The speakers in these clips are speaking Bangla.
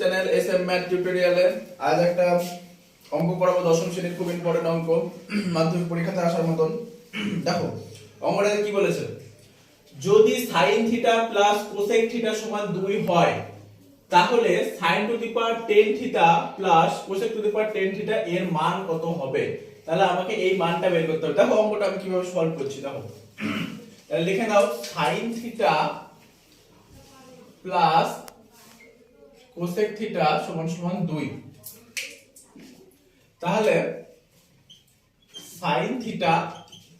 চ্যানেল এসএম ম্যাথ টিউটোরিয়ালে আজ একটা অঙ্ক করাবো, দশম শ্রেণীর খুব ইম্পর্টেন্ট অঙ্ক, মাধ্যমিক পরীক্ষাতে আসার মতন। দেখো অঙ্কটা কি বলেছে, যদি sin theta plus cosec theta সমান 2 হয় তাহলে sin to the power 10 theta plus cosec to the power 10 theta এর মান কত হবে। তাহলে আমাকে এই মানটা বের করতে হবে। দেখো অঙ্কটা আমি কিভাবে সলভ করছি, দেখো তাহলে লিখে নাও sin theta plus cosec theta সমান সমান 2। তাহলে sin থিটা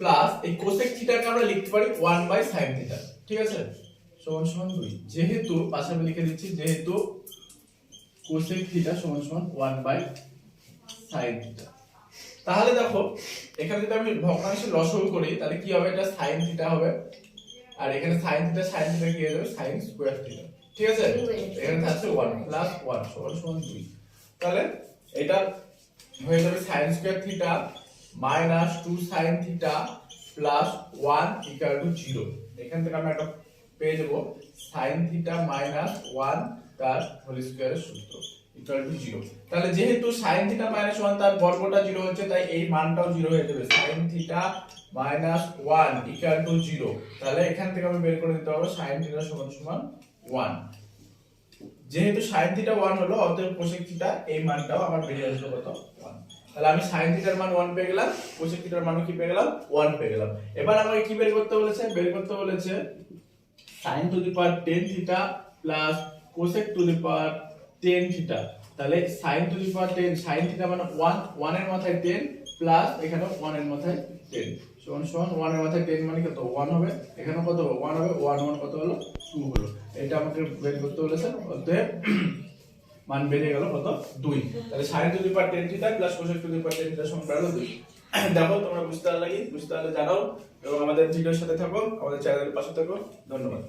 প্লাস এই কোসেক থিটাকে আমরা লিখতে পারি 1/sin থিটা, ঠিক আছে, সমান সমান 2। যেহেতু পাশে আমি লিখে দিচ্ছি, যেহেতু কোসেক থিটা সমান সমান 1/sin থিটা, তাহলে দেখো এখানে যদি আমি ভগ্নাংশের লসাগু করি তাহলে কি হবে, এটা sin থিটা হবে, আর এখানে sin থিটা কি হয়ে যাবে, sin স্কয়ার থিটা, ঠিক আছে। এখানে থাকছে 1 প্লাস 1 সমান সমান 2। তাহলে এটা হয়ে যাবে sin square theta minus 2 sin theta plus 1 equal to 0। এখান থেকে আমরা একটা পেয়ে যাব sin থিটা মাইনাস 1 তার হোল স্কয়ারের সূত্র ইকুয়াল টু 0। তাহলে যেহেতু sin থিটা মাইনাস 1 তার বর্গটা 0 হচ্ছে, তাই এই মানটাও 0 হয়ে যাবে, sin theta minus 1 equal to 0। তাহলে এখান থেকে আমি বের করে দিতে পারবো sin থিটা সমান সমান 1। যেহেতু sin থিটা 1 হলো, অতএব কোসেক থিটা এই মানটাও আমার বেরিয়ে আসবে কত, 1। তাহলে আমি sin থিটার মান 1 পেয়ে গেলাম, কোসেক থিটার মানও কি পেয়ে গেলাম, 1 পেয়ে গেলাম। এবার আমাকে কি বের করতে বলেছে, বের করতে বলেছে sin to the power 10 theta plus cosec to the power 10 theta. তাহলে sin to the power 10, sin theta মানে 1, 1 এর মাথায় 10 প্লাস এখানে 1 এর মাথায় 10 সমান সমান 1 এর মাথায় 10 মানে কত, 1 হবে, এখানে কত হবে, 1 হবে, 1 1 কত হলো, 2 হলো। এটা আমাকে বের করতে বলেছে, অতএব মান বেরিয়ে গেল কত, 2। তাহলে sin to the power 10 theta plus cosec to the power 10 theta সমান বেরো 2। দেখো তোমরা বুঝতে পারলে জানাও এবং আমাদের ভিডিওর সাথে থাকো, আমাদের চ্যানেলের পাশে থাকো। ধন্যবাদ।